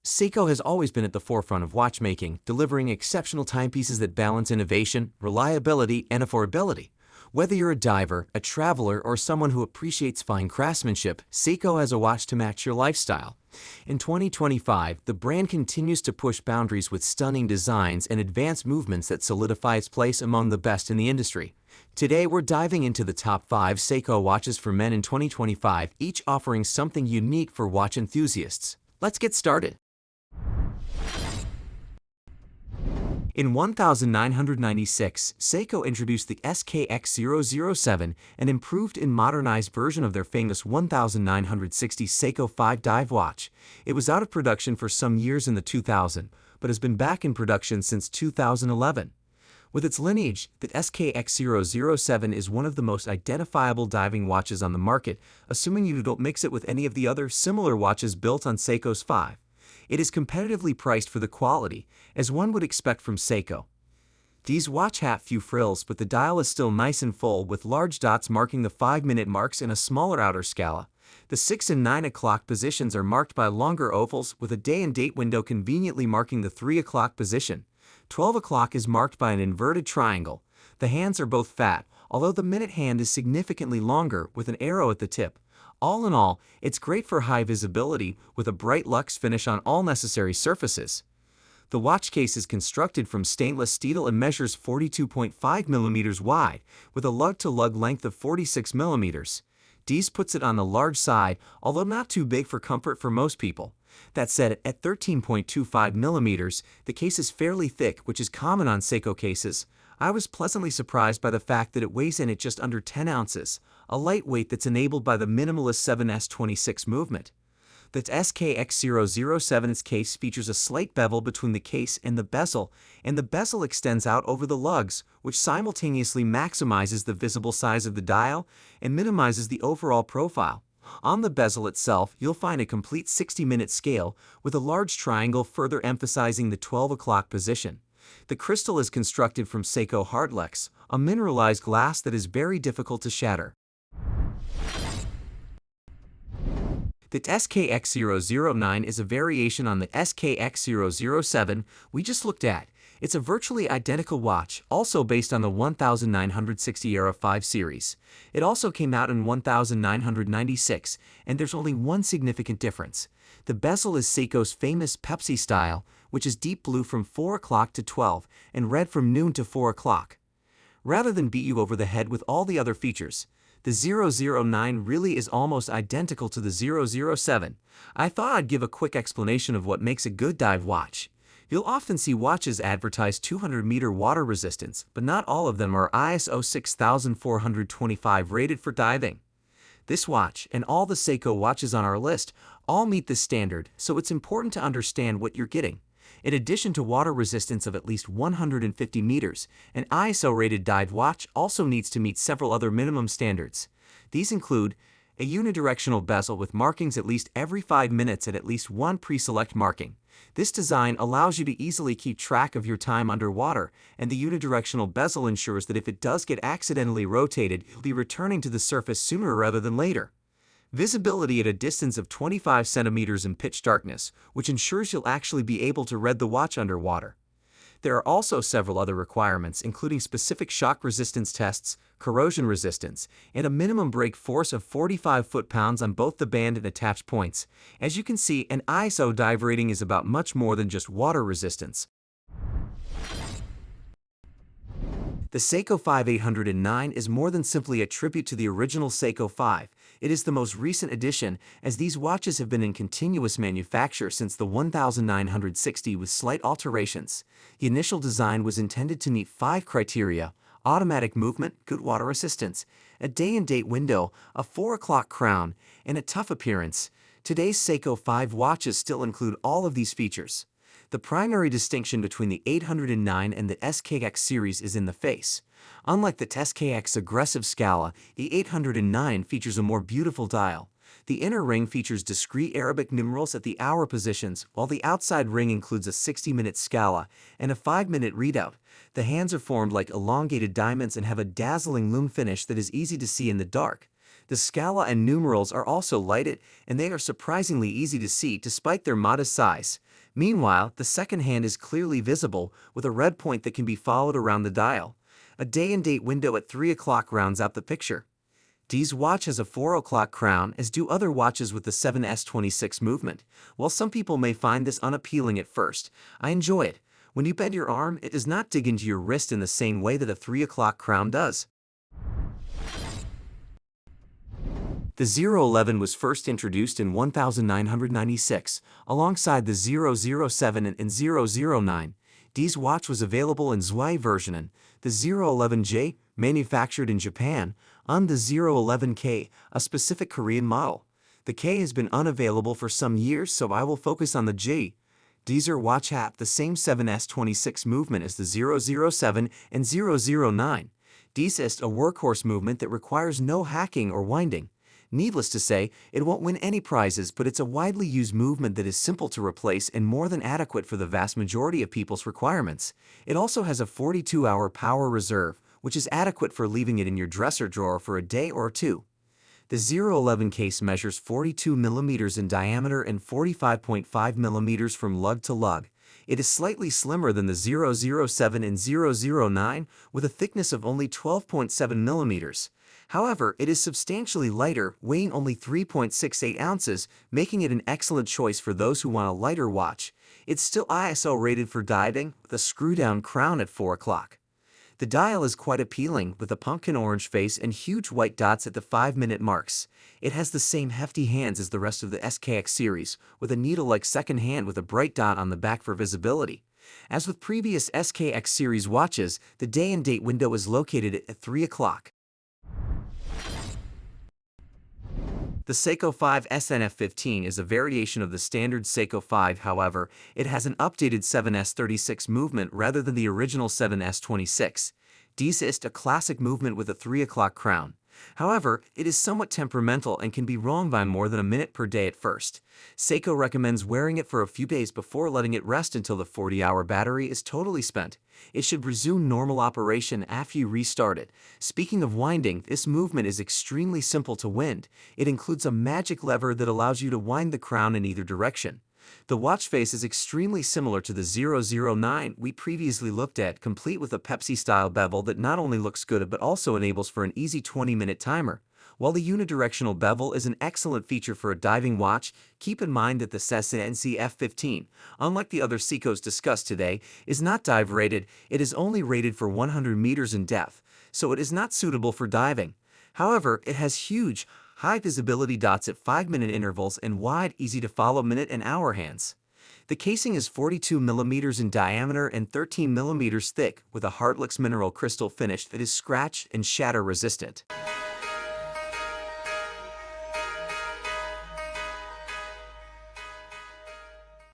Seiko has always been at the forefront of watchmaking, delivering exceptional timepieces that balance innovation, reliability, and affordability. Whether you're a diver, a traveler, or someone who appreciates fine craftsmanship, Seiko has a watch to match your lifestyle. In 2025, the brand continues to push boundaries with stunning designs and advanced movements that solidify its place among the best in the industry. Today, we're diving into the top 5 Seiko watches for men in 2025, each offering something unique for watch enthusiasts. Let's get started. In 1996, Seiko introduced the SKX007, an improved and modernized version of their famous 1960 Seiko 5 dive watch. It was out of production for some years in the 2000s, but has been back in production since 2011. With its lineage, the SKX007 is one of the most identifiable diving watches on the market, assuming you don't mix it with any of the other similar watches built on Seiko's 5. It is competitively priced for the quality, as one would expect from Seiko. These watch have few frills, but the dial is still nice and full, with large dots marking the 5-minute marks and a smaller outer scala. The 6 and 9 o'clock positions are marked by longer ovals, with a day and date window conveniently marking the 3 o'clock position. 12 o'clock is marked by an inverted triangle. The hands are both fat, although the minute hand is significantly longer, with an arrow at the tip. All in all, it's great for high visibility, with a bright luxe finish on all necessary surfaces. The watch case is constructed from stainless steel and measures 42.5 mm wide, with a lug-to-lug length of 46 mm. This puts it on the large side, although not too big for comfort for most people. That said, at 13.25 mm, the case is fairly thick, which is common on Seiko cases. I was pleasantly surprised by the fact that it weighs in at just under 10 ounces, a lightweight that's enabled by the minimalist 7S26 movement. The SKX007's case features a slight bevel between the case and the bezel extends out over the lugs, which simultaneously maximizes the visible size of the dial and minimizes the overall profile. On the bezel itself, you'll find a complete 60-minute scale, with a large triangle further emphasizing the 12 o'clock position. The crystal is constructed from Seiko Hardlex, a mineralized glass that is very difficult to shatter. The SKX009 is a variation on the SKX007 we just looked at. It's a virtually identical watch, also based on the 1960 Era 5 series. It also came out in 1996, and there's only one significant difference. The bezel is Seiko's famous Pepsi style, which is deep blue from 4 o'clock to 12 and red from noon to 4 o'clock. Rather than beat you over the head with all the other features, the 009 really is almost identical to the 007. I thought I'd give a quick explanation of what makes a good dive watch. You'll often see watches advertise 200-meter water resistance, but not all of them are ISO 6425 rated for diving. This watch, and all the Seiko watches on our list, all meet this standard, so it's important to understand what you're getting. In addition to water resistance of at least 150 meters, an ISO-rated dive watch also needs to meet several other minimum standards. These include a unidirectional bezel with markings at least every 5 minutes at least one pre-select marking. This design allows you to easily keep track of your time underwater, and the unidirectional bezel ensures that if it does get accidentally rotated, you'll be returning to the surface sooner rather than later. Visibility at a distance of 25 centimeters in pitch darkness, which ensures you'll actually be able to read the watch underwater. There are also several other requirements, including specific shock resistance tests, corrosion resistance, and a minimum brake force of 45 foot-pounds on both the band and attached points. As you can see, an ISO dive rating is about much more than just water resistance. The Seiko 5809 is more than simply a tribute to the original Seiko 5. It is the most recent addition, as these watches have been in continuous manufacture since the 1960 with slight alterations. The initial design was intended to meet 5 criteria: automatic movement, good water resistance, a day and date window, a 4 o'clock crown, and a tough appearance. Today's Seiko 5 watches still include all of these features. The primary distinction between the 809 and the SKX series is in the face. Unlike the SKX aggressive scala, the 809 features a more beautiful dial. The inner ring features discrete Arabic numerals at the hour positions, while the outside ring includes a 60-minute scala and a 5-minute readout. The hands are formed like elongated diamonds and have a dazzling lume finish that is easy to see in the dark. The scala and numerals are also lighted, and they are surprisingly easy to see despite their modest size. Meanwhile, the second hand is clearly visible, with a red point that can be followed around the dial. A day and date window at 3 o'clock rounds out the picture. D's watch has a 4 o'clock crown, as do other watches with the 7S26 movement. While some people may find this unappealing at first, I enjoy it. When you bend your arm, it does not dig into your wrist in the same way that a 3 o'clock crown does. The 011 was first introduced in 1996, alongside the 007 and 009. D's watch was available in Zwei version and the 011J, manufactured in Japan, on the 011K, a specific Korean model. The K has been unavailable for some years, so I will focus on the J. These watch have the same 7S26 movement as the 007 and 009. These is a workhorse movement that requires no hacking or winding. Needless to say, it won't win any prizes, but it's a widely used movement that is simple to replace and more than adequate for the vast majority of people's requirements. It also has a 42-hour power reserve, which is adequate for leaving it in your dresser drawer for a day or two. The 011 case measures 42 mm in diameter and 45.5 mm from lug to lug. It is slightly slimmer than the 007 and 009, with a thickness of only 12.7 mm. However, it is substantially lighter, weighing only 3.68 ounces, making it an excellent choice for those who want a lighter watch. It's still ISO rated for diving, with a screw-down crown at 4 o'clock. The dial is quite appealing, with a pumpkin orange face and huge white dots at the 5-minute marks. It has the same hefty hands as the rest of the SKX series, with a needle-like second hand with a bright dot on the back for visibility. As with previous SKX series watches, the day and date window is located at 3 o'clock. The Seiko 5 SNF15 is a variation of the standard Seiko 5, however, it has an updated 7S36 movement rather than the original 7S26. Dies ist a classic movement with a 3 o'clock crown. However, it is somewhat temperamental and can be wrong by more than a minute per day at first. Seiko recommends wearing it for a few days before letting it rest until the 40-hour battery is totally spent. It should resume normal operation after you restart it. Speaking of winding, this movement is extremely simple to wind. It includes a magic lever that allows you to wind the crown in either direction. The watch face is extremely similar to the 009 we previously looked at, complete with a Pepsi-style bevel that not only looks good but also enables for an easy 20-minute timer. While the unidirectional bevel is an excellent feature for a diving watch, keep in mind that the SNF15, unlike the other Seikos discussed today, is not dive rated. It is only rated for 100 meters in depth, so it is not suitable for diving. However, it has huge, high-visibility dots at 5-minute intervals and wide, easy-to-follow minute and hour hands. The casing is 42 mm in diameter and 13 mm thick, with a Heartlux mineral crystal finish that is scratch and shatter resistant.